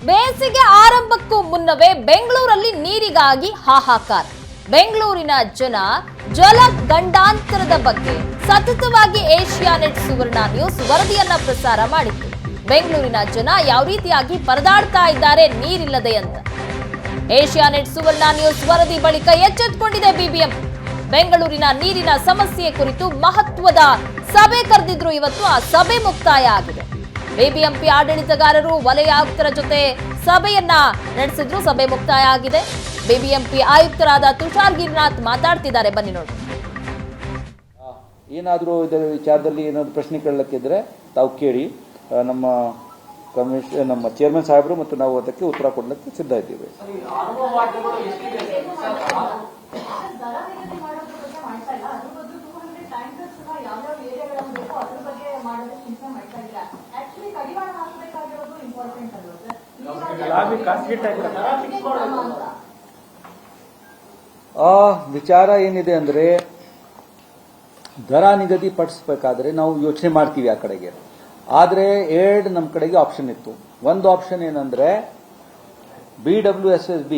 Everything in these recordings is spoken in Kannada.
ಬೇಸಿಗೆ ಆರಂಭಕ್ಕೂ ಮುನ್ನವೇ ಬೆಂಗಳೂರಲ್ಲಿ ನೀರಿಗಾಗಿ ಹಾಹಾಕಾರ. ಬೆಂಗಳೂರಿನ ಜನ ಜಲ ಗಂಡಾಂತರದ ಬಗ್ಗೆ ಸತತವಾಗಿ ಏಷ್ಯಾನೆಟ್ ಸುವರ್ಣ ನ್ಯೂಸ್ ವರದಿಯನ್ನ ಪ್ರಸಾರ ಮಾಡಿತ್ತು. ಬೆಂಗಳೂರಿನ ಜನ ಯಾವ ರೀತಿಯಾಗಿ ಪರದಾಡ್ತಾ ಇದ್ದಾರೆ ನೀರಿಲ್ಲದೆ ಅಂತ. ಏಷ್ಯಾನೆಟ್ ಸುವರ್ಣ ನ್ಯೂಸ್ ವರದಿ ಬಳಿಕ ಎಚ್ಚೆತ್ತುಕೊಂಡಿದೆ ಬಿಬಿಎಂಪಿ. ಬೆಂಗಳೂರಿನ ನೀರಿನ ಸಮಸ್ಯೆ ಕುರಿತು ಮಹತ್ವದ ಸಭೆ ಕರೆದಿದ್ರು. ಇವತ್ತು ಆ ಸಭೆ ಮುಕ್ತಾಯ ಆಗಿದೆ. ಬಿಬಿಎಂಪಿ ಆಡಳಿತಗಾರರು ವಲಯ ಆಯುಕ್ತರ ಜೊತೆ ಸಭೆಯನ್ನ ನಡೆಸಿದ್ರು. ಸಭೆ ಮುಕ್ತಾಯ ಆಗಿದೆ. ಬಿಬಿಎಂಪಿ ಆಯುಕ್ತರಾದ ತುಷಾರ್ ಗಿರಿನಾಥ್ ಮಾತಾಡ್ತಿದ್ದಾರೆ, ಬನ್ನಿ ನೋಡಿ. ಏನಾದರೂ ಇದರ ವಿಚಾರದಲ್ಲಿ ಏನಾದರೂ ಪ್ರಶ್ನೆ ಕೇಳಲಿಕ್ಕಿದ್ರೆ ತಾವು ಕೇಳಿ. ನಮ್ಮ ಚೇರ್ಮನ್ ಸಾಹೇಬರು ಮತ್ತು ನಾವು ಅದಕ್ಕೆ ಉತ್ತರ ಕೊಡಲಿಕ್ಕೆ ಸಿದ್ಧ ಇದ್ದೀವಿ. ವಿಚಾರ ಏನಿದೆ ಅಂದ್ರೆ, ದರ ನಿಗದಿಪಡಿಸಬೇಕಾದ್ರೆ ನಾವು ಯೋಚನೆ ಮಾಡ್ತೀವಿ ಆ ಕಡೆಗೆ. ಆದರೆ ಎರಡು ನಮ್ಮ ಕಡೆಗೆ ಆಪ್ಷನ್ ಇತ್ತು. ಒಂದು ಆಪ್ಷನ್ ಏನಂದ್ರೆ BWSSB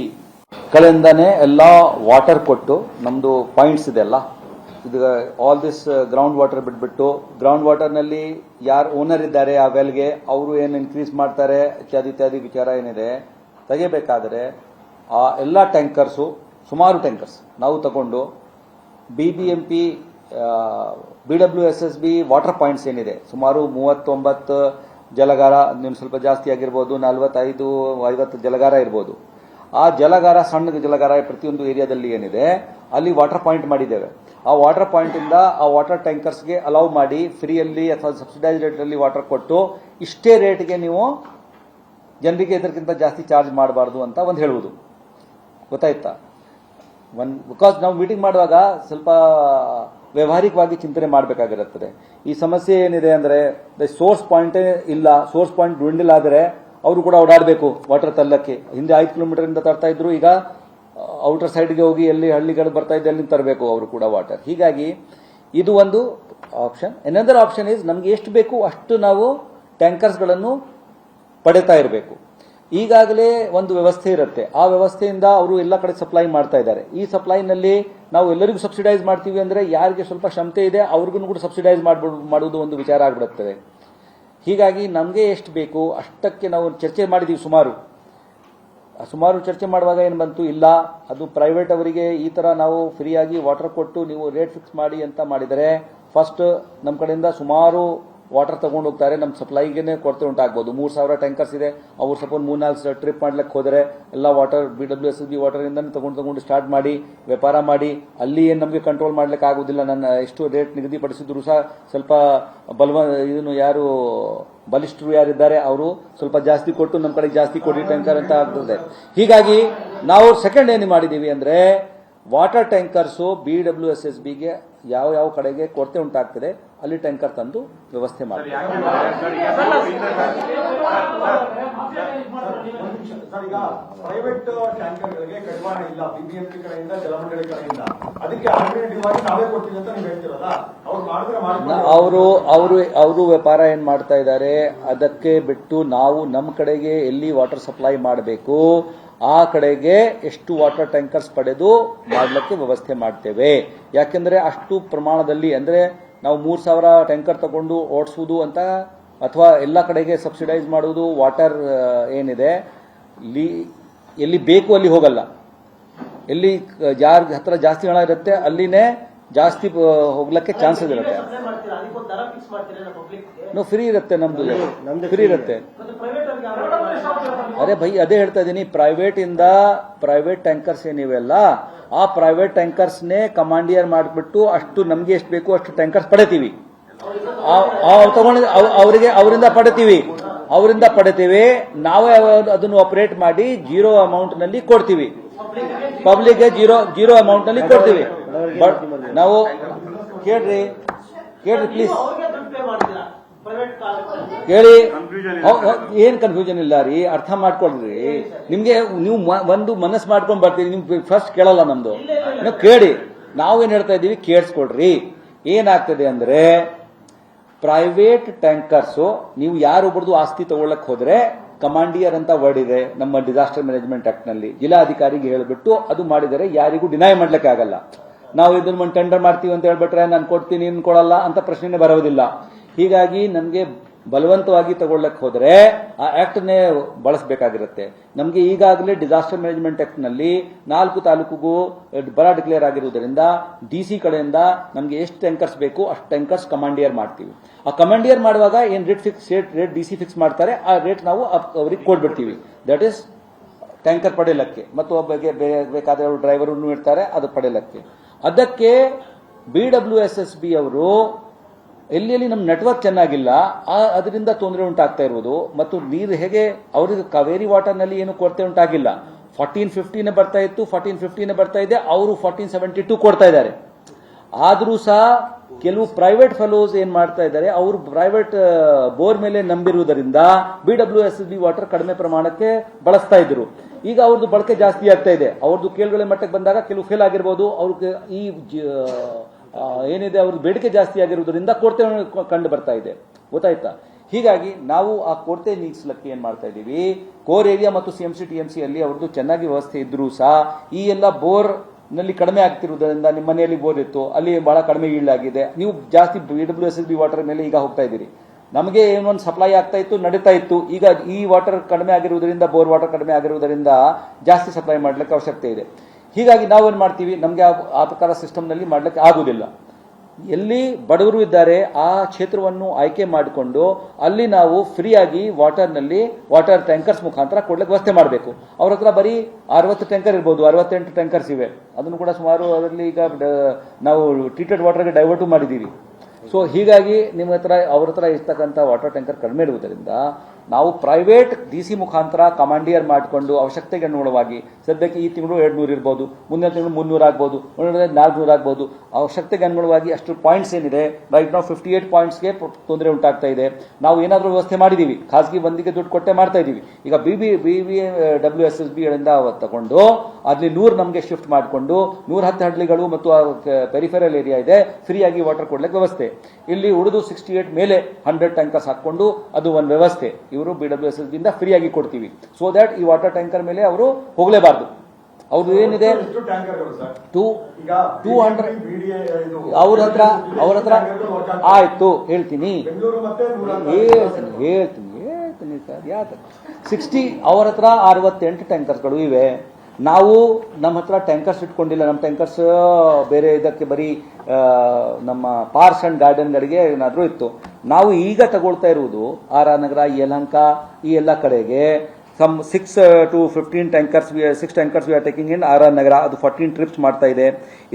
ಕಡೆಯಿಂದಾನೆ ಎಲ್ಲ ವಾಟರ್ ಕೊಟ್ಟು, ನಮ್ದು ಪಾಯಿಂಟ್ಸ್ ಇದೆ ಅಲ್ಲ, ಇದು ಆಲ್ ದಿಸ್ ಗ್ರೌಂಡ್ ವಾಟರ್ ಬಿಟ್ಬಿಟ್ಟು, ಗ್ರೌಂಡ್ ವಾಟರ್ ನಲ್ಲಿ ಯಾರು ಓನರ್ ಇದ್ದಾರೆ ಆ ವೆಲ್ಗೆ ಅವರು ಏನು ಇನ್ಕ್ರೀಸ್ ಮಾಡ್ತಾರೆ ಇತ್ಯಾದಿ ಇತ್ಯಾದಿ ವಿಚಾರ ಏನಿದೆ ತೆಗೆಯಬೇಕಾದ್ರೆ ಆ ಎಲ್ಲ ಟ್ಯಾಂಕರ್ಸು, ಸುಮಾರು ಟ್ಯಾಂಕರ್ಸ್ ನಾವು ತಗೊಂಡು BBMP BWSSB ವಾಟರ್ ಪಾಯಿಂಟ್ಸ್ ಏನಿದೆ ಸುಮಾರು 39 ಜಲಗಾರ, ನೀವು ಸ್ವಲ್ಪ ಜಾಸ್ತಿ ಆಗಿರ್ಬೋದು, 45-50 ಜಲಗಾರ ಇರ್ಬೋದು. ಆ ಜಲಗಾರ, ಸಣ್ಣ ಜಲಗಾರ ಪ್ರತಿಯೊಂದು ಏರಿಯಾದಲ್ಲಿ ಏನಿದೆ ಅಲ್ಲಿ ವಾಟರ್ ಪಾಯಿಂಟ್ ಮಾಡಿದ್ದೇವೆ. ಆ ವಾಟರ್ ಪಾಯಿಂಟ್ ಇಂದ ಆ ವಾಟರ್ ಟ್ಯಾಂಕರ್ಸ್ಗೆ ಅಲೌ ಮಾಡಿ ಫ್ರೀಯಲ್ಲಿ ಅಥವಾ ಸಬ್ಸಿಡೈಸ್ ರೇಟ್ನಲ್ಲಿ ವಾಟರ್ ಕೊಟ್ಟು, ಇಷ್ಟೇ ರೇಟ್ಗೆ ನೀವು ಜನರಿಗೆ ಇದಕ್ಕಿಂತ ಜಾಸ್ತಿ ಚಾರ್ಜ್ ಮಾಡಬಾರ್ದು ಅಂತ ಒಂದು ಹೇಳುವುದು. ಗೊತ್ತಾಯ್ತಾ? ಬಿಕಾಸ್ ನಾವು ಮೀಟಿಂಗ್ ಮಾಡುವಾಗ ಸ್ವಲ್ಪ ವ್ಯವಹಾರಿಕವಾಗಿ ಚಿಂತನೆ ಮಾಡಬೇಕಾಗಿರುತ್ತದೆ. ಈ ಸಮಸ್ಯೆ ಏನಿದೆ ಅಂದ್ರೆ, ಸೋರ್ಸ್ ಪಾಯಿಂಟೇ ಇಲ್ಲ, ಸೋರ್ಸ್ ಪಾಯಿಂಟ್ ಡ್ವಿಂಡಲ್ ಆದರೆ ಅವರು ಕೂಡ ಓಡಾಡಬೇಕು ವಾಟರ್ ತರಲಿಕ್ಕೆ. ಹಿಂದೆ 5 ಕಿಲೋಮೀಟರ್ ಇಂದ ತರ್ತಾ ಇದ್ರು, ಈಗ ಔಟರ್ ಸೈಡ್ಗೆ ಹೋಗಿ ಎಲ್ಲಿ ಹಳ್ಳಿಗಳು ಬರ್ತಾ ಇದೆ ಅಲ್ಲಿ ತರಬೇಕು ಅವರು ಕೂಡ ವಾಟರ್. ಹೀಗಾಗಿ ಇದು ಒಂದು ಆಪ್ಷನ್. ಎನದರ್ ಆಪ್ಷನ್ ಇಸ್, ನಮ್ಗೆ ಎಷ್ಟು ಬೇಕು ಅಷ್ಟು ನಾವು ಟ್ಯಾಂಕರ್ಸ್ಗಳನ್ನು ಪಡೆತಾ ಇರಬೇಕು. ಈಗಾಗಲೇ ಒಂದು ವ್ಯವಸ್ಥೆ ಇರುತ್ತೆ, ಆ ವ್ಯವಸ್ಥೆಯಿಂದ ಅವರು ಎಲ್ಲ ಕಡೆ ಸಪ್ಲೈ ಮಾಡ್ತಾ ಇದ್ದಾರೆ. ಈ ಸಪ್ಲೈನಲ್ಲಿ ನಾವು ಎಲ್ಲರಿಗೂ ಸಬ್ಸಿಡೈಸ್ ಮಾಡ್ತೀವಿ ಅಂದ್ರೆ, ಯಾರಿಗೆ ಸ್ವಲ್ಪ ಕ್ಷಮತೆ ಇದೆ ಅವ್ರಿಗೂ ಕೂಡ ಸಬ್ಸಿಡೈಸ್ ಮಾಡುವುದು ಒಂದು ವಿಚಾರ ಆಗಿಬಿಡುತ್ತದೆ. ಹೀಗಾಗಿ ನಮಗೆ ಎಷ್ಟು ಬೇಕು ಅಷ್ಟಕ್ಕೆ ನಾವು ಚರ್ಚೆ ಮಾಡಿದೀವಿ. ಸುಮಾರು ಚರ್ಚೆ ಮಾಡುವಾಗ ಏನು ಬಂತು, ಇಲ್ಲ ಅದು ಪ್ರೈವೇಟ್ ಅವರಿಗೆ ಈ ತರ ನಾವು ಫ್ರೀಯಾಗಿ ವಾಟರ್ ಕೊಟ್ಟು ನೀವು ರೇಟ್ ಫಿಕ್ಸ್ ಮಾಡಿ ಅಂತ ಮಾಡಿದರೆ, ಫಸ್ಟ್ ನಮ್ಮ ಕಡೆಯಿಂದ ಸುಮಾರು ವಾಟರ್ ತಗೊಂಡು ಹೋಗ್ತಾರೆ, ನಮ್ಮ ಸಪ್ಲೈಗೆ ಕೊರತೆ ಉಂಟಾಗಬಹುದು. 3,000 ಟ್ಯಾಂಕರ್ಸ್ ಇದೆ, ಅವ್ರು ಸಪೋಸ್ 3-4 ಟ್ರಿಪ್ ಮಾಡ್ಲಿಕ್ಕೆ ಹೋದರೆ ಎಲ್ಲ ವಾಟರ್ BWSSB ವಾಟರ್ ಇಂದ ತಗೊಂಡು ಸ್ಟಾರ್ಟ್ ಮಾಡಿ ವ್ಯಾಪಾರ ಮಾಡಿ, ಅಲ್ಲಿ ಏನು ನಮಗೆ ಕಂಟ್ರೋಲ್ ಮಾಡ್ಲಿಕ್ಕೆ ಆಗುದಿಲ್ಲ. ನನ್ನ ಎಷ್ಟು ರೇಟ್ ನಿಗದಿಪಡಿಸಿದ್ರು ಸಹ ಸ್ವಲ್ಪ ಇದನ್ನು ಯಾರು ಬಲಿಷ್ಠರು ಯಾರಿದ್ದಾರೆ ಅವರು ಸ್ವಲ್ಪ ಜಾಸ್ತಿ ಕೊಟ್ಟು ನಮ್ಮ ಕಡೆ ಜಾಸ್ತಿ ಕೊಡಿ ಟ್ಯಾಂಕರ್ ಅಂತ ಆಗ್ತದೆ. ಹೀಗಾಗಿ ನಾವು ಸೆಕೆಂಡ್ ಏನು ಮಾಡಿದೀವಿ ಅಂದ್ರೆ, ವಾಟರ್ ಟ್ಯಾಂಕರ್ಸು BWSSBಗೆ ಯಾವ ಕಡೆಗೆ ಕೊರತೆ ಉಂಟಾಗ್ತದೆ ಅಲ್ಲಿ ಟ್ಯಾಂಕರ್ ತಂದು ವ್ಯವಸ್ಥೆ ಮಾಡಿ. ಪ್ರೈವೇಟ್ ಟ್ಯಾಂಕರ್ಗಳಿಗೆ ಕಡಿವಾಣ ಇಲ್ಲ BBMP ಕಡೆಯಿಂದ, ಜಲಮಂಡಳಿ ಕಡೆಯಿಂದ, ಅದಕ್ಕೆ ಆಲ್ಟರ್ನೇಟಿವ್ ಆಗಿ ನಾವೇ ಕೊಡ್ತೀವಿ ಅಂತ ನೀವು ಹೇಳ್ತಿರಲ್ಲ, ಅವ್ರು ಮಾಡಿದ್ರೆ ಅವರು ವ್ಯಾಪಾರ ಏನ್ ಮಾಡ್ತಾ ಇದ್ದಾರೆ ಅದಕ್ಕೆ ಬಿಟ್ಟು, ನಾವು ನಮ್ಮ ಕಡೆಗೆ ಎಲ್ಲಿ ವಾಟರ್ ಸಪ್ಲೈ ಮಾಡಬೇಕು ಆ ಕಡೆಗೆ ಎಷ್ಟು ವಾಟರ್ ಟ್ಯಾಂಕರ್ಸ್ ಪಡೆದು ಮಾಡಲಿಕ್ಕೆ ವ್ಯವಸ್ಥೆ ಮಾಡ್ತೇವೆ. ಯಾಕೆಂದ್ರೆ ಅಷ್ಟು ಪ್ರಮಾಣದಲ್ಲಿ ಅಂದ್ರೆ ನಾವು 3,000 ಟ್ಯಾಂಕರ್ ತಗೊಂಡು ಓಡಿಸುವುದು ಅಂತ, ಅಥವಾ ಎಲ್ಲ ಕಡೆಗೆ ಸಬ್ಸಿಡೈಸ್ ಮಾಡುವುದು ವಾಟರ್ ಏನಿದೆ ಎಲ್ಲಿ ಬೇಕು ಅಲ್ಲಿ ಹೋಗಲ್ಲ. ಎಲ್ಲಿ ಯಾರ ಹತ್ರ ಜಾಸ್ತಿ ಹಣ ಇರುತ್ತೆ ಅಲ್ಲಿನೇ ಜಾಸ್ತಿ ಹೋಗ್ಲಿಕ್ಕೆ ಚಾನ್ಸಸ್ ಇರುತ್ತೆ. ಫ್ರೀ ಇರುತ್ತೆ, ನಮ್ದು ಫ್ರೀ ಇರುತ್ತೆ. ಅರೆ ಭೈ, ಅದೇ ಹೇಳ್ತಾ ಇದ್ದೀನಿ, ಪ್ರೈವೇಟ್ ಟ್ಯಾಂಕರ್ಸ್ ಏನಿವೆಲ್ಲ ಆ ಪ್ರೈವೇಟ್ ಟ್ಯಾಂಕರ್ಸ್ನೇ ಕಮಾಂಡಿಯರ್ ಮಾಡಿಬಿಟ್ಟು ಅಷ್ಟು ನಮ್ಗೆ ಎಷ್ಟು ಬೇಕು ಅಷ್ಟು ಟ್ಯಾಂಕರ್ಸ್ ಪಡೆತೀವಿ. ತಗೊಂಡು ಅವರಿಂದ ಪಡೆತೀವಿ. ನಾವೇ ಅದನ್ನು ಆಪರೇಟ್ ಮಾಡಿ ಜೀರೋ ಅಮೌಂಟ್ ನಲ್ಲಿ ಕೊಡ್ತೀವಿ, ಪಬ್ಲಿಕ್ಗೆ ಜೀರೋ ಅಮೌಂಟ್ ನಲ್ಲಿ ಕೊಡ್ತೀವಿ. ನಾವು ಕೇಳ್ರಿ ಪ್ಲೀಸ್ ಕೇಳಿ. ಏನ್ ಕನ್ಫ್ಯೂಷನ್ ಇಲ್ಲ ರೀ, ಅರ್ಥ ಮಾಡ್ಕೊಳ್ರಿ. ನಿಮ್ಗೆ ನೀವು ಒಂದು ಮನಸ್ಸು ಮಾಡ್ಕೊಂಡ್ ಬರ್ತೀರಿ, ನಿಮ್ಗೆ ಫಸ್ಟ್ ಕೇಳಲ್ಲ ನಮ್ದು, ನೀವು ಕೇಳಿ. ನಾವೇನ್ ಹೇಳ್ತಾ ಇದೀವಿ ಕೇಳಿಸ್ಕೊಳ್ರಿ. ಏನಾಗ್ತದೆ ಅಂದ್ರೆ, ಪ್ರೈವೇಟ್ ಟ್ಯಾಂಕರ್ಸ್ ನೀವು ಯಾರೊಬ್ಬರದು ಆಸ್ತಿ ತಗೊಳ್ಳಕ್ ಹೋದ್ರೆ ಕಮಾಂಡಿಯರ್ ಅಂತ ವರ್ಡ್ ಇದೆ ನಮ್ಮ ಡಿಸಾಸ್ಟರ್ ಮ್ಯಾನೇಜ್ಮೆಂಟ್ ಆಕ್ಟ್ ನಲ್ಲಿ. ಜಿಲ್ಲಾಧಿಕಾರಿಗೆ ಹೇಳಿಬಿಟ್ಟು ಅದು ಮಾಡಿದರೆ ಯಾರಿಗೂ ಡಿನೈ ಮಾಡ್ಲಿಕ್ಕೆ ಆಗಲ್ಲ. ನಾವು ಇದನ್ನ ಟೆಂಡರ್ ಮಾಡ್ತೀವಿ ಅಂತ ಹೇಳ್ಬಿಟ್ರೆ ನಾನು ಕೊಡ್ತೀನಿ ನೀನು ಕೊಡಲ್ಲ ಅಂತ ಪ್ರಶ್ನೆ ಬರೋದಿಲ್ಲ. ಹೀಗಾಗಿ ನಮಗೆ ಬಲವಂತವಾಗಿ ತಗೊಳ್ಳಕ್ಕೆ ಹೋದ್ರೆ ಆ ಆಕ್ಟ್ ನೇ ಬಳಸಬೇಕಾಗಿರುತ್ತೆ. ನಮಗೆ ಈಗಾಗಲೇ ಡಿಸಾಸ್ಟರ್ ಮ್ಯಾನೇಜ್ಮೆಂಟ್ ಆಕ್ಟ್ ನಲ್ಲಿ 4 ತಾಲೂಕಿಗೂ ಬರ ಡಿಕ್ಲೇರ್ ಆಗಿರುವುದರಿಂದ ಡಿಸಿ ಕಡೆಯಿಂದ ನಮಗೆ ಎಷ್ಟು ಟ್ಯಾಂಕರ್ಸ್ ಬೇಕು ಅಷ್ಟು ಟ್ಯಾಂಕರ್ಸ್ ಕಮಾಂಡಿಯರ್ ಮಾಡ್ತೀವಿ. ಆ ಕಮಾಂಡಿಯರ್ ಮಾಡುವಾಗ ಏನ್ ರೇಟ್ ಡಿಸಿ ಫಿಕ್ಸ್ ಮಾಡ್ತಾರೆ ಆ ರೇಟ್ ನಾವು ಅವರಿಗೆ ಕೊಡ್ಬಿಡ್ತೀವಿ. ದಟ್ ಇಸ್ ಟ್ಯಾಂಕರ್ ಪಡೆಯಲಕ್ಕೆ ಮತ್ತು ಒಬ್ಬಗೆ ಬೇಕಾದ ಡ್ರೈವರ್ ಇರ್ತಾರೆ ಅದು ಪಡೆಯಲಕ್ಕೆ. ಅದಕ್ಕೆ BWSSB ಅವರು ಎಲ್ಲಿ ನಮ್ಮ ನೆಟ್ವರ್ಕ್ ಚೆನ್ನಾಗಿಲ್ಲ ಅದರಿಂದ ತೊಂದರೆ ಉಂಟಾಗ್ತಾ ಇರುವುದು ಮತ್ತು ನೀರು ಹೇಗೆ ಅವರಿಗೆ ಕಾವೇರಿ ವಾಟರ್ ನಲ್ಲಿ ಏನು ಕೊರತೆ ಉಂಟಾಗಿಲ್ಲ. 1450 ಬರ್ತಾ ಇತ್ತು, 1450 ಬರ್ತಾ ಇದೆ, ಅವರು 1472 ಕೊಡ್ತಾ ಇದ್ದಾರೆ. ಆದ್ರೂ ಸಹ ಕೆಲವು ಪ್ರೈವೇಟ್ ಫೆಲೋಸ್ ಏನ್ ಮಾಡ್ತಾ ಇದ್ದಾರೆ, ಅವರು ಪ್ರೈವೇಟ್ ಬೋರ್ ಮೇಲೆ ನಂಬಿರುವುದರಿಂದ BWSSB ವಾಟರ್ ಕಡಿಮೆ ಪ್ರಮಾಣಕ್ಕೆ ಬಳಸ್ತಾ ಇದ್ರು. ಈಗ ಅವ್ರದ್ದು ಬಳಕೆ ಜಾಸ್ತಿ ಆಗ್ತಾ ಇದೆ. ಅವ್ರದ್ದು ಕೇಳುಗಳ ಮಟ್ಟಕ್ಕೆ ಬಂದಾಗ ಕೆಲವು ಫೇಲ್ ಆಗಿರ್ಬೋದು. ಅವ್ರಿಗೆ ಈ ಏನಿದೆ ಅವ್ರ ಬೇಡಿಕೆ ಜಾಸ್ತಿ ಆಗಿರುವುದರಿಂದ ಕೊರತೆ ಕಂಡು ಬರ್ತಾ ಇದೆ. ಗೊತ್ತಾಯ್ತಾ? ಹೀಗಾಗಿ ನಾವು ಆ ಕೊರತೆ ನೀಗಿಸಲಿಕ್ಕೆ ಏನ್ ಮಾಡ್ತಾ ಇದೀವಿ, ಕೋರ್ ಏರಿಯಾ ಮತ್ತು CMC TMC ಅಲ್ಲಿ ಅವ್ರದ್ದು ಚೆನ್ನಾಗಿ ವ್ಯವಸ್ಥೆ ಇದ್ರೂ ಸಹ ಈ ಎಲ್ಲ ಬೋರ್ ನಲ್ಲಿ ಕಡಿಮೆ ಆಗ್ತಿರುವುದರಿಂದ ನಿಮ್ಮ ಮನೆಯಲ್ಲಿ ಬೋರ್ ಇತ್ತು ಅಲ್ಲಿ ಬಹಳ ಕಡಿಮೆ ಈಳಾಗಿದೆ. ನೀವು ಜಾಸ್ತಿ BWSSB ವಾಟರ್ ಮೇಲೆ ಈಗ ಹೋಗ್ತಾ ಇದ್ದೀರಿ. ನಮಗೆ ಏನೊಂದು ಸಪ್ಲೈ ಆಗ್ತಾ ಇತ್ತು, ನಡೀತಾ ಇತ್ತು. ಈಗ ಈ ವಾಟರ್ ಕಡಿಮೆ ಆಗಿರುವುದರಿಂದ, ಬೋರ್ ವಾಟರ್ ಕಡಿಮೆ ಆಗಿರುವುದರಿಂದ ಜಾಸ್ತಿ ಸಪ್ಲೈ ಮಾಡ್ಲಿಕ್ಕೆ ಅವಶ್ಯಕತೆ ಇದೆ. ಹೀಗಾಗಿ ನಾವೇನ್ ಮಾಡ್ತೀವಿ, ನಮಗೆ ಆ ಪ್ರಕಾರ ಸಿಸ್ಟಮ್ ನಲ್ಲಿ ಮಾಡ್ಲಿಕ್ಕೆ ಆಗುದಿಲ್ಲ. ಎಲ್ಲಿ ಬಡವರು ಇದ್ದಾರೆ ಆ ಕ್ಷೇತ್ರವನ್ನು ಆಯ್ಕೆ ಮಾಡಿಕೊಂಡು ಅಲ್ಲಿ ನಾವು ಫ್ರೀಯಾಗಿ ವಾಟರ್ ಟ್ಯಾಂಕರ್ಸ್ ಮುಖಾಂತರ ಕೊಡ್ಲಿಕ್ಕೆ ವ್ಯವಸ್ಥೆ ಮಾಡಬೇಕು. ಅವ್ರ ಹತ್ರ ಬರೀ 60 ಟ್ಯಾಂಕರ್ ಇರ್ಬೋದು, 68 ಟ್ಯಾಂಕರ್ಸ್ ಇವೆ. ಅದನ್ನು ಕೂಡ ಸುಮಾರು ಅದರಲ್ಲಿ ಈಗ ನಾವು ಟ್ರೀಟೆಡ್ ವಾಟರ್ಗೆ ಡೈವರ್ಟ್ ಮಾಡಿದ್ದೀವಿ. ಸೊ ಹೀಗಾಗಿ ಅವ್ರ ಹತ್ರ ಇರ್ತಕ್ಕಂಥ ವಾಟರ್ ಟ್ಯಾಂಕರ್ ಕಡಿಮೆ ಇರುವುದರಿಂದ ನಾವು ಪ್ರೈವೇಟ್ DC ಮುಖಾಂತರ ಕಮಾಂಡಿಯರ್ ಮಾಡಿಕೊಂಡು ಅವಶ್ಯಕತೆಗೆ ಅನುಗುಣವಾಗಿ, ಸದ್ಯಕ್ಕೆ ಈ ತಿಂಗಳು 200 ಇರ್ಬೋದು, ಮುಂದಿನ ತಿಂಗಳು 300 ಆಗ್ಬೋದು, 400 ಆಗ್ಬೋದು, ಅವಶ್ಯಕತೆಗೆ ಅನುಗುಣವಾಗಿ ಅಷ್ಟು ಪಾಯಿಂಟ್ಸ್ ಏನಿದೆ ರೈಟ್ ನಾವು 58 ಪಾಯಿಂಟ್ಸ್ಗೆ ತೊಂದರೆ ಉಂಟಾಗ್ತಾ ಇದೆ. ನಾವು ಏನಾದರೂ ವ್ಯವಸ್ಥೆ ಮಾಡಿದೀವಿ, ಖಾಸಗಿ ಬಂದಿಗೆ ದುಡ್ಡು ಕೊಟ್ಟೆ ಮಾಡ್ತಾ ಇದೀವಿ. ಈಗ BWSSB ಗಳಿಂದ ತಗೊಂಡು ಅಲ್ಲಿ 100 ನಮಗೆ ಶಿಫ್ಟ್ ಮಾಡಿಕೊಂಡು 110 ಹಳ್ಳಿಗಳು ಮತ್ತು ಪೆರಿಫೆರಲ್ ಏರಿಯಾ ಇದೆ ಫ್ರೀಯಾಗಿ ವಾಟರ್ ಕೊಡ್ಲಿಕ್ಕೆ ವ್ಯವಸ್ಥೆ. ಇಲ್ಲಿ ಉಳಿದು 68 ಮೇಲೆ 100 ಟ್ಯಾಂಕರ್ಸ್ ಹಾಕೊಂಡು ಅದು ಒಂದು ವ್ಯವಸ್ಥೆ ಇವರು BWSSB ಇಂದ ಫ್ರೀಯಾಗಿ ಕೊಡ್ತೀವಿ. ಸೊ ದಟ್ ಈ ವಾಟರ್ ಟ್ಯಾಂಕರ್ ಮೇಲೆ ಅವರು ಹೋಗಲೇಬಾರದು. ಅವ್ರದ್ದು ಏನಿದೆ 200 ಅವ್ರ ಹತ್ರ ಆಯ್ತು ಹೇಳ್ತೀನಿ ಸರ್. 60 ಅವ್ರ ಹತ್ರ 68 ಟ್ಯಾಂಕರ್ಸ್ಗಳು ಇವೆ. ನಾವು ನಮ್ಮ ಹತ್ರ ಟ್ಯಾಂಕರ್ಸ್ ಇಟ್ಕೊಂಡಿಲ್ಲ. ನಮ್ಮ ಟ್ಯಾಂಕರ್ಸ್ ಬೇರೆ ಇದಕ್ಕೆ ಬರೀ ನಮ್ಮ ಪಾರ್ಕ್ಸ್ ಅಂಡ್ ಗಾರ್ಡನ್ಗಳಿಗೆ ಏನಾದರೂ ಇತ್ತು. ನಾವು ಈಗ ತಗೊಳ್ತಾ ಇರುವುದು RR ನಗರ, ಯಲಹಂಕ ಈ ಎಲ್ಲ ಕಡೆಗೆ some 6 to 15 tankers 6 tankers we are taking in RR Nagar. ಅದು 14 ಟ್ರಿಪ್ಸ್ ಮಾಡ್ತಾ ಇದೆ.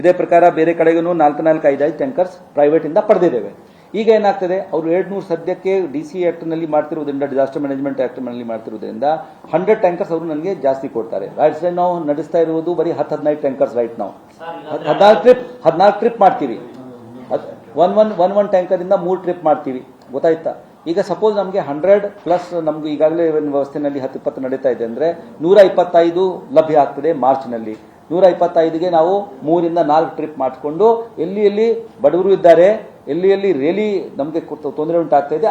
ಇದೇ ಪ್ರಕಾರ ಬೇರೆ ಕಡೆಗೂ 4-5 ಟ್ಯಾಂಕರ್ಸ್ ಪ್ರೈವೇಟ್ ಇಂದ ಪಡೆದಿದ್ದೇವೆ. ಈಗ ಏನಾಗ್ತದೆ, ಅವರು 200 ಸದ್ಯಕ್ಕೆ DC ಆಕ್ಟ್ ನಲ್ಲಿ ಮಾಡ್ತಿರುವುದರಿಂದ, ಡಿಸಾಸ್ಟರ್ ಮ್ಯಾನೇಜ್ಮೆಂಟ್ ಆಕ್ಟ್ ನಲ್ಲಿ ಮಾಡ್ತಿರುವುದರಿಂದ 100 ಟ್ಯಾಂಕರ್ಸ್ ಅವರು ನನಗೆ ಜಾಸ್ತಿ ಕೊಡ್ತಾರೆ. ರೈಟ್ ಸೈಡ್ ನಾವು ನಡೆಸ್ತಾ ಇರುವುದು ಬರೀ 10-15 ಟ್ಯಾಂಕರ್ಸ್. ರೈಟ್ ನಾವು 14 ಟ್ರಿಪ್ ಮಾಡ್ತೀವಿ. 1 ಟ್ಯಾಂಕರ್ ಇಂದ 3 ಟ್ರಿಪ್ ಮಾಡ್ತೀವಿ. ಗೊತ್ತಾಯ್ತಾ? ಈಗ ಸಪೋಸ್ ನಮಗೆ 100 ಪ್ಲಸ್ ನಮ್ಗೆ ಈಗಾಗಲೇ ವ್ಯವಸ್ಥೆನಲ್ಲಿ 10-20 ನಡೀತಾ ಇದೆ ಅಂದ್ರೆ 125 ಲಭ್ಯ ಆಗ್ತದೆ ಮಾರ್ಚ್ ನಲ್ಲಿ. 125ಗೆ ನಾವು 3-4 ಟ್ರಿಪ್ ಮಾಡಿಕೊಂಡು ಎಲ್ಲಿ ಬಡವರು ಇದ್ದಾರೆ, ಎಲ್ಲಿ ರಿಯಲಿ ನಮಗೆ ತೊಂದರೆ ಉಂಟಾಗ್ತಾ ಇದೆ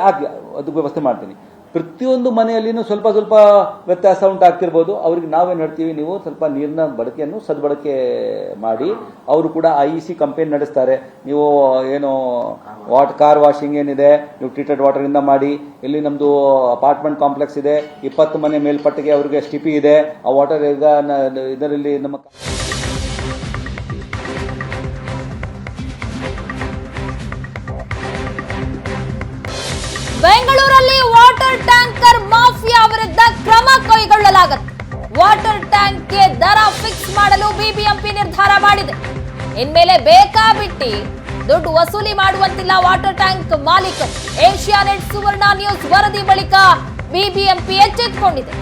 ಅದು ವ್ಯವಸ್ಥೆ ಮಾಡ್ತೀನಿ. ಪ್ರತಿಯೊಂದು ಮನೆಯಲ್ಲಿನೂ ಸ್ವಲ್ಪ ವ್ಯತ್ಯಾಸ ಉಂಟಾಗ್ತಿರ್ಬೋದು. ಅವ್ರಿಗೆ ನಾವೇನು ಹೇಳ್ತೀವಿ, ನೀವು ಸ್ವಲ್ಪ ನೀರಿನ ಬಳಕೆಯನ್ನು ಸದ್ಬಳಕೆ ಮಾಡಿ. ಅವರು ಕೂಡ IEC ಕಂಪೇನ್ ನಡೆಸ್ತಾರೆ. ನೀವು ಏನು ಕಾರ್ ವಾಷಿಂಗ್ ಏನಿದೆ ನೀವು ಟ್ರೀಟೆಡ್ ವಾಟರ್ ಇಂದ ಮಾಡಿ. ಇಲ್ಲಿ ನಮ್ದು ಅಪಾರ್ಟ್ಮೆಂಟ್ ಕಾಂಪ್ಲೆಕ್ಸ್ ಇದೆ, 20 ಮನೆ ಮೇಲ್ಪಟ್ಟಿಗೆ ಅವರಿಗೆ ಸ್ಟಿಪಿ ಇದೆ. ಆ ವಾಟರ್ ಈಗ ಇದರಲ್ಲಿ ನಮ್ಮ ಬೆಂಗಳೂರಲ್ಲಿ ವಾಟರ್ ಟ್ಯಾಂಕರ್ ಮಾಫಿಯಾ ವಿರುದ್ಧ ಕ್ರಮ ಕೈಗೊಳ್ಳಲಾಗುತ್ತೆ. ವಾಟರ್ ಟ್ಯಾಂಕ್ಗೆ ದರ ಫಿಕ್ಸ್ ಮಾಡಲು BBMP ನಿರ್ಧಾರ ಮಾಡಿದೆ. ಇನ್ಮೇಲೆ ಬೇಕಾಬಿಟ್ಟಿ ದುಡ್ಡು ವಸೂಲಿ ಮಾಡುವಂತಿಲ್ಲ ವಾಟರ್ ಟ್ಯಾಂಕ್ ಮಾಲೀಕರು. ಏಷ್ಯಾನೆಟ್ ಸುವರ್ಣ ನ್ಯೂಸ್ ವರದಿ ಬಳಿಕ BBMP ಎಚ್ಚೆತ್ತುಕೊಂಡಿದೆ.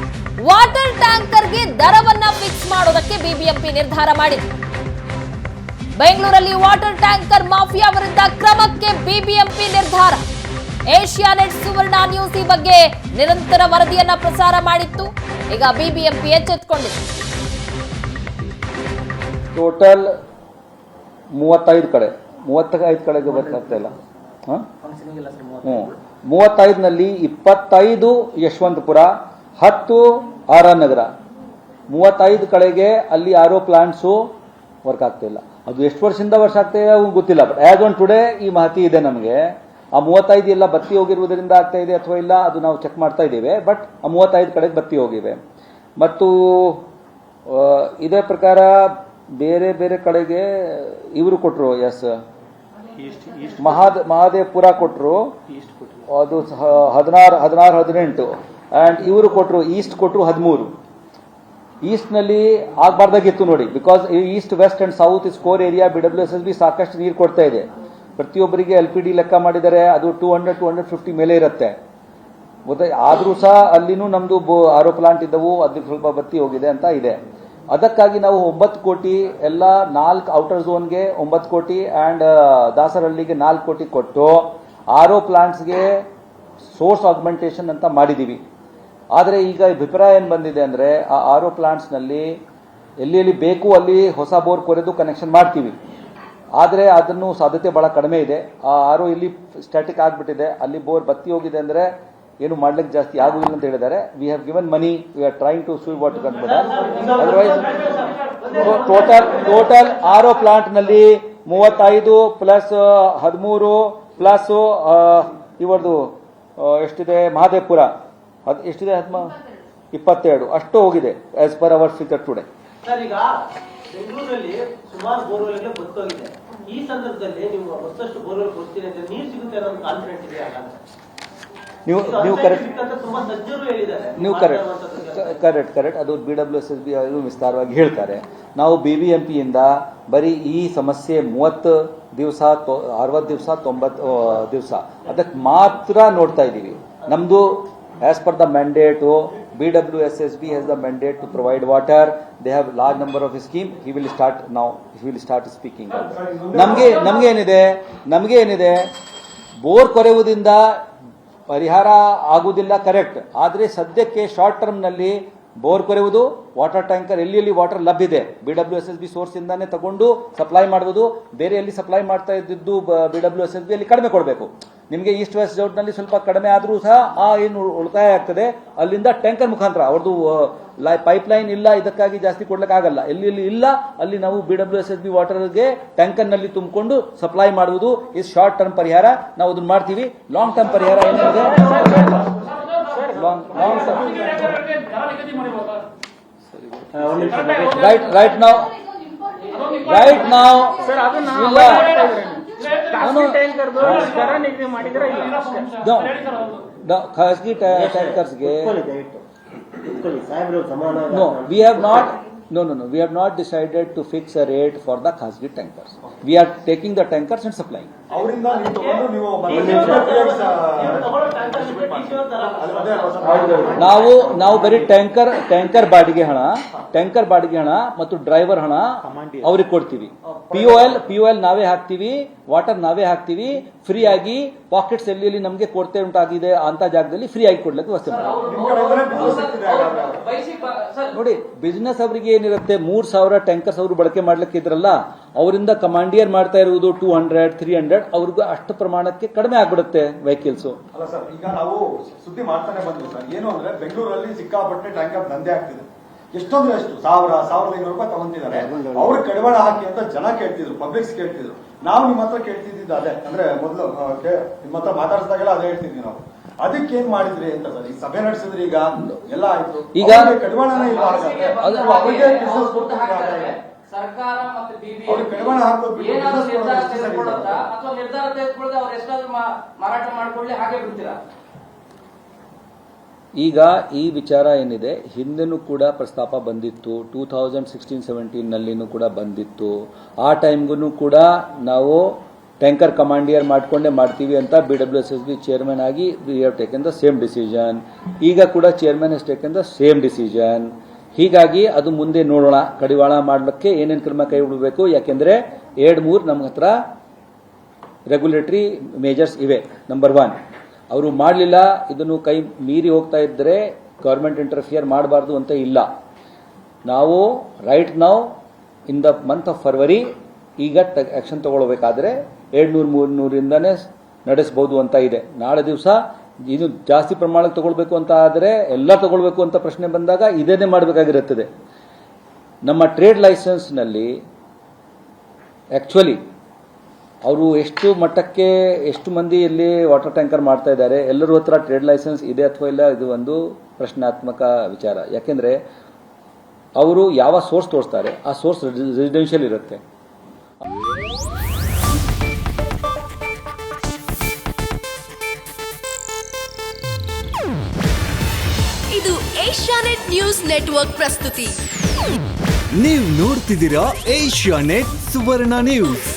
ವಾಟರ್ ಟ್ಯಾಂಕರ್ಗೆ ದರವನ್ನ ಫಿಕ್ಸ್ ಮಾಡೋದಕ್ಕೆ BBMP ನಿರ್ಧಾರ ಮಾಡಿದೆ. ಬೆಂಗಳೂರಲ್ಲಿ ವಾಟರ್ ಟ್ಯಾಂಕರ್ ಮಾಫಿಯಾ ವಿರುದ್ಧ ಕ್ರಮಕ್ಕೆ BBMP ನಿರ್ಧಾರ. ಏಷ್ಯಾನೆಟ್ ಸುವರ್ಣ ನ್ಯೂಸ್ ಈ ಬಗ್ಗೆ ನಿರಂತರ ವರದಿಯನ್ನ ಪ್ರಸಾರ ಮಾಡಿತ್ತು. ಈಗ BBMP ಎಚ್ಚೆತ್ತುಕೊಂಡಿದೆ. ಟೋಟಲ್ 35 ಕಡೆಗೆ ಬರ್ತಾ ಇಲ್ಲ. 35ನಲ್ಲಿ 25 ಯಶವಂತಪುರ, 10 ಆರ್ ಆರ್ ನಗರ, 35 ಕಡೆಗೆ ಅಲ್ಲಿ ಆರೋ ಪ್ಲಾಂಟ್ಸು ವರ್ಕ್ ಆಗ್ತಾ ಇಲ್ಲ. ಅದು ಎಷ್ಟು ವರ್ಷದಿಂದ ವರ್ಷ ಆಗ್ತಾ ಇದೆ ಗೊತ್ತಿಲ್ಲ. ಬಟ್ ಆಸ್ ಆನ್ ಟುಡೇ ಈ ಮಾಹಿತಿ ಇದೆ ನಮಗೆ. ಆ 35 ಎಲ್ಲ ಬತ್ತಿ ಹೋಗಿರುವುದರಿಂದ ಆಗ್ತಾ ಇದೆ ಅಥವಾ ಇಲ್ಲ ಅದು ನಾವು ಚೆಕ್ ಮಾಡ್ತಾ ಇದ್ದೇವೆ. ಬಟ್ ಆ 35 ಕಡೆಗೆ ಬತ್ತಿ ಹೋಗಿವೆ. ಮತ್ತು ಇದೇ ಪ್ರಕಾರ ಬೇರೆ ಬೇರೆ ಕಡೆಗೆ ಇವರು ಕೊಟ್ಟರು. ಎಸ್, ಮಹಾದೇವಪುರ ಕೊಟ್ಟರು, ಅದು 16, 18 ಅಂಡ್ ಇವರು ಕೊಟ್ಟರು, ಈಸ್ಟ್ ಕೊಟ್ಟರು 13. ಈಸ್ಟ್ ನಲ್ಲಿ ಆಗಬಾರ್ದಾಗಿತ್ತು ನೋಡಿ, because east west and south is core area. BWSSB ಸಾಕಷ್ಟು ನೀರು ಕೊಡ್ತಾ ಇದೆ. ಪ್ರತಿಯೊಬ್ಬರಿಗೆ LPD ಲೆಕ್ಕ ಮಾಡಿದರೆ ಅದು 200-250 ಮೇಲೆ ಇರುತ್ತೆ. ಆದ್ರೂ ಸಹ ಅಲ್ಲಿನೂ ನಮ್ದು ಆರೋ ಪ್ಲಾಂಟ್ ಇದ್ದವು, ಅದಕ್ಕೆ ಸ್ವಲ್ಪ ಬತ್ತಿ ಹೋಗಿದೆ ಅಂತ ಇದೆ. ಅದಕ್ಕಾಗಿ ನಾವು 9 ಕೋಟಿ ಎಲ್ಲ 4 ಔಟರ್ ಝೋನ್ಗೆ 9 ಕೋಟಿ ಅಂಡ್ ದಾಸರಹಳ್ಳಿಗೆ 4 ಕೋಟಿ ಕೊಟ್ಟು ಆರೋ ಪ್ಲಾಂಟ್ಸ್ಗೆ ಸೋರ್ಸ್ ಆಗ್ಮೆಂಟೇಷನ್ ಅಂತ ಮಾಡಿದೀವಿ. ಆದರೆ ಈಗ ಅಭಿಪ್ರಾಯ ಏನು ಬಂದಿದೆ ಅಂದರೆ ಆ ಆರೋ ಪ್ಲಾಂಟ್ಸ್ನಲ್ಲಿ ಎಲ್ಲಿ ಬೇಕು ಅಲ್ಲಿ ಹೊಸ ಬೋರ್ ಕೊರೆದು ಕನೆಕ್ಷನ್ ಮಾಡ್ತೀವಿ. ಆದರೆ ಅದನ್ನು ಸಾಧ್ಯತೆ ಬಹಳ ಕಡಿಮೆ ಇದೆ. ಆ ಆರೋ ಇಲ್ಲಿ ಸ್ಟ್ಯಾಟಿಕ್ ಆಗಿಬಿಟ್ಟಿದೆ, ಅಲ್ಲಿ ಬೋರ್ ಬತ್ತಿ ಹೋಗಿದೆ ಅಂದರೆ ಏನು ಮಾಡ್ಲಿಕ್ಕೆ ಜಾಸ್ತಿ ಆಗುವುದಿಲ್ಲ ಅಂತ ಹೇಳಿದ್ದಾರೆ. We have given money, we are trying to see what consider. Otherwise total RO plant ನಲ್ಲಿ 35 ಪ್ಲಸ್ 13 ಪ್ಲಸ್ ಇವರದು ಎಷ್ಟಿದೆ ಮಹಾದೇವಪುರ ಎಷ್ಟಿದೆ 22 ಅಷ್ಟು ಹೋಗಿದೆ as per our figure today. Sir, ಈಗ ಬೆಂಗಳೂರಲ್ಲಿ ಸುಮಾರು ಬೋರ್ವೆಲ್ ಬತ್ತೋಗಿದೆ. ಈ ಸಂದರ್ಭದಲ್ಲಿ ನೀವು ಮತ್ತಷ್ಟು ಬೋರ್ವೆಲ್ ಕೊಡ್ತೀರಿ ಅಂತ ನೀರು ಸಿಗುತ್ತೆ ಅನ್ನೋ ಕಾನ್ಫಿಡೆಂಟ್ ಇದೆ. ನೀವು ಕರೆಕ್ಟ್, ತುಂಬಾ ಸಜ್ಜರು ಹೇಳಿದ್ದಾರೆ. ನೀವು ಕರೆಕ್ಟ್. ಅದು BWSSB ಅವರು ವಿಸ್ತಾರವಾಗಿ ಹೇಳ್ತಾರೆ. ನಾವು BBMP ಯಿಂದ ಬರೀ ಈ ಸಮಸ್ಯೆ 30 ದಿವಸ, 60 ದಿವಸ, 90 ದಿವಸ ಅದಕ್ಕೆ ಮಾತ್ರ ನೋಡ್ತಾ ಇದ್ದೀವಿ. ನಮ್ದು as per the mandate, BWSSB has the mandate to provide water. They have large number of scheme. He will start now. He will start speaking. ನಮಗೆ ಏನಿದೆ ಬೋರ್ ಕೊರೆಯುವುದರಿಂದ ಪರಿಹಾರ ಆಗುವುದಿಲ್ಲ, ಕರೆಕ್ಟ್. ಆದರೆ ಸದ್ಯಕ್ಕೆ ಶಾರ್ಟ್ ಟರ್ಮ್ ನಲ್ಲಿ ಬೋರ್ ಕೊರೆಯುವುದು, ವಾಟರ್ ಟ್ಯಾಂಕರ್ ಎಲ್ಲಿ ವಾಟರ್ ಲಭ್ಯ ಇದೆ BWSSB ಸೋರ್ಸ್ ಇಂದಾನೆ ತಗೊಂಡು ಸಪ್ಲೈ ಮಾಡುವುದು. ಬೇರೆ ಎಲ್ಲಿ ಸಪ್ಲೈ ಮಾಡ್ತಾ ಇದ್ದಿದ್ದು BWSSB ಅಲ್ಲಿ ಕಡಿಮೆ ಕೊಡಬೇಕು. ನಿಮಗೆ ಈಸ್ಟ್ ವೆಸ್ಟ್ ಝೋನ್ ನಲ್ಲಿ ಸ್ವಲ್ಪ ಕಡಿಮೆ ಆದರೂ ಸಹ ಆ ಏನು ಉಳಿತಾಯ ಆಗ್ತದೆ ಅಲ್ಲಿಂದ ಟ್ಯಾಂಕರ್ ಮುಖಾಂತರ, ಅವ್ರದ್ದು ಪೈಪ್ ಲೈನ್ ಇಲ್ಲ, ಇದಕ್ಕಾಗಿ ಜಾಸ್ತಿ ಕೊಡ್ಲಿಕ್ಕೆ ಆಗಲ್ಲ. ಎಲ್ಲಿ ಇಲ್ಲ ಅಲ್ಲಿ ನಾವು BWSSB ವಾಟರ್ಗೆ ಟ್ಯಾಂಕರ್ ನಲ್ಲಿ ತುಂಬಿಕೊಂಡು ಸಪ್ಲೈ ಮಾಡುವುದು ಇಸ್ ಶಾರ್ಟ್ ಟರ್ಮ್ ಪರಿಹಾರ. ನಾವು ಅದನ್ನ ಮಾಡ್ತೀವಿ. ಲಾಂಗ್ ಟರ್ಮ್ ಪರಿಹಾರ ಏನಿದೆ, ರೈಟ್ ನಾವು ಇಲ್ಲ ಖಾಸಗಿ ಟ್ಯಾಂಕರ್ಸ್ಗೆ No, we have not decided to fix a rate for the khasgi tankers. We are taking the tankers and supplying. ನಾವು ಬರೀ ಟ್ಯಾಂಕರ್ ಬಾಡಿಗೆ ಹಣ ಮತ್ತು ಡ್ರೈವರ್ ಹಣ ಅವ್ರಿಗೆ ಕೊಡ್ತೀವಿ. POL ನಾವೇ ಹಾಕ್ತೀವಿ, ವಾಟರ್ ನಾವೇ ಹಾಕ್ತೀವಿ. ಫ್ರೀ ಆಗಿ ಪಾಕೆಟ್ಸ್ ಎಲ್ಲಿ ನಮಗೆ ಕೊರತೆ ಉಂಟಾಗಿದೆ ಅಂತ ಜಾಗದಲ್ಲಿ ಫ್ರೀ ಆಗಿ ಕೊಡ್ಲಿಕ್ಕೆ ವ್ಯವಸ್ಥೆ ಮಾಡಿ. ನೋಡಿ, ಬಿಸಿನೆಸ್ ಅವರಿಗೆ ಏನಿರುತ್ತೆ 3,000 ಟ್ಯಾಂಕರ್ಸ್ ಅವರು ಬಳಕೆ ಮಾಡ್ಲಿಕ್ಕೆ ಇದ್ರಲ್ಲ, ಅವರಿಂದ ಕಮಾಂಡಿಯರ್ ಮಾಡ್ತಾ ಇರುವುದು 200-300, ಅವ್ರಿಗೂ ಅಷ್ಟು ಪ್ರಮಾಣಕ್ಕೆ ಕಡಿಮೆ ಆಗ್ಬಿಡುತ್ತೆ ವೆಹಿಕಲ್ಸ್. ಅಲ್ಲ ಸರ್, ಈಗ ನಾವು ಸುದ್ದಿ ಮಾಡ್ತಾನೆ ಬಂದ್ವಿ ಸರ್. ಏನು ಅಂದ್ರೆ ಬೆಂಗಳೂರಲ್ಲಿ ಸಿಕ್ಕಾಪಟ್ಟೆ ಟ್ಯಾಂಕರ್ ದಂಧೆ ಆಗ್ತಿದೆ. ಎಷ್ಟೊಂದು ಎಷ್ಟು 1,500 ರೂಪಾಯಿ ತಗೊಂತಿದ್ದಾರೆ. ಅವ್ರು ಕಡಿವಾಣ ಹಾಕಿ ಅಂತ ಜನ ಕೇಳ್ತಿದ್ರು, ಪಬ್ಲಿಕ್ಸ್ ಕೇಳ್ತಿದ್ರು. ನಾವು ನಿಮ್ಮ ಹತ್ರ ಕೇಳ್ತಿದ್ದು ಅದೇ, ಅಂದ್ರೆ ಮೊದಲು ನಿಮ್ಮ ಹತ್ರ ಮಾತಾಡಿಸಿದಾಗೆಲ್ಲ ಅದೇ ಹೇಳ್ತಿದ್ವಿ ನಾವು. ಅದಕ್ಕೆ ಏನ್ ಮಾಡಿದ್ರಿ ಅಂತ ಸರ್. ಈಗ ಸಭೆ ನಡೆಸಿದ್ರಿ, ಈಗ ಎಲ್ಲ ಆಯ್ತು, ಈಗ ಕಡಿವಾಣನೇ ಇಲ್ಲ. ಸರ್ಕಾರ ಮತ್ತು ಕಡಿವಾಣ ಹಾಕೋದು ನಿರ್ಧಾರ ತೆಗೆದುಕೊಳ್ಳದೆ ಅವ್ರು ಎಷ್ಟಾದ್ರೂ ಮಾರಾಟ ಮಾಡ್ಕೊಳ್ಳಿ, ಹಾಗೆ ಬಿಡ್ತೀರಾ? ಈಗ ಈ ವಿಚಾರ ಏನಿದೆ ಹಿಂದೆನೂ ಕೂಡ ಪ್ರಸ್ತಾಪ ಬಂದಿತ್ತು, 2016-17 ನಲ್ಲಿನೂ ಕೂಡ ಬಂದಿತ್ತು. ಆ ಟೈಮ್ಗೂ ಕೂಡ ನಾವು ಟ್ಯಾಂಕರ್ ಕಮಾಂಡಿಯರ್ ಮಾಡ್ಕೊಂಡೇ ಮಾಡ್ತೀವಿ ಅಂತ BWSSB ಚೇರ್ಮನ್ ಆಗಿ we have taken the same decision. ಈಗ ಕೂಡ chairman has taken the same decision. ಹೀಗಾಗಿ ಅದು ಮುಂದೆ ನೋಡೋಣ, ಕಡಿವಾಣ ಮಾಡಲಿಕ್ಕೆ ಏನೇನು ಕ್ರಮ ಕೈ ಬಿಡಬೇಕು. ಯಾಕೆಂದ್ರೆ 2-3 ನಮ್ಮ ಹತ್ರ ರೆಗ್ಯುಲೇಟರಿ ಮೇಜರ್ಸ್ ಇವೆ. ನಂಬರ್ 1, ಅವರು ಮಾಡಲಿಲ್ಲ, ಇದನ್ನು ಕೈ ಮೀರಿ ಹೋಗ್ತಾ ಇದ್ದರೆ ಗವರ್ಮೆಂಟ್ ಇಂಟರ್ಫಿಯರ್ ಮಾಡಬಾರ್ದು ಅಂತ ಇಲ್ಲ. ನಾವು ರೈಟ್ ನಾವು ಇನ್ ದ ಮಂತ್ ಆಫ್ ಫರ್ವರಿ ಈಗ ಆಕ್ಷನ್ ತಗೊಳ್ಬೇಕಾದ್ರೆ 200-300 ನಡೆಸಬಹುದು ಅಂತ ಇದೆ. ನಾಳೆ ದಿವಸ ಇದು ಜಾಸ್ತಿ ಪ್ರಮಾಣಕ್ಕೆ ತಗೊಳ್ಬೇಕು ಅಂತ ಆದರೆ ಎಲ್ಲ ತಗೊಳ್ಬೇಕು ಅಂತ ಪ್ರಶ್ನೆ ಬಂದಾಗ ಇದೇನೇ ಮಾಡಬೇಕಾಗಿರುತ್ತದೆ. ನಮ್ಮ ಟ್ರೇಡ್ ಲೈಸೆನ್ಸ್ನಲ್ಲಿ ಆ್ಯಕ್ಚುಲಿ ಅವರು ಎಷ್ಟು ಮಟ್ಟಕ್ಕೆ ಎಷ್ಟು ಮಂದಿ ಇಲ್ಲಿ ವಾಟರ್ ಟ್ಯಾಂಕರ್ ಮಾಡ್ತಾ ಇದ್ದಾರೆ, ಎಲ್ಲರ ಹತ್ರ ಟ್ರೇಡ್ ಲೈಸೆನ್ಸ್ ಇದೆ ಅಥವಾ ಇಲ್ಲ, ಇದು ಒಂದು ಪ್ರಶ್ನಾತ್ಮಕ ವಿಚಾರ. ಯಾಕೆಂದರೆ ಅವರು ಯಾವ ಸೋರ್ಸ್ ತೋರಿಸ್ತಾರೆ ಆ ಸೋರ್ಸ್ ರೆಸಿಡೆನ್ಷಿಯಲ್ ಇರುತ್ತೆ. ಇದು ಏಷ್ಯಾನೆಟ್ ನ್ಯೂಸ್ ನೆಟ್ವರ್ಕ್ ಪ್ರಸ್ತುತಿ. ನೀವು ನೋಡ್ತಿದ್ದೀರಾ ಏಷ್ಯಾನೆಟ್ ಸುವರ್ಣ ನ್ಯೂಸ್.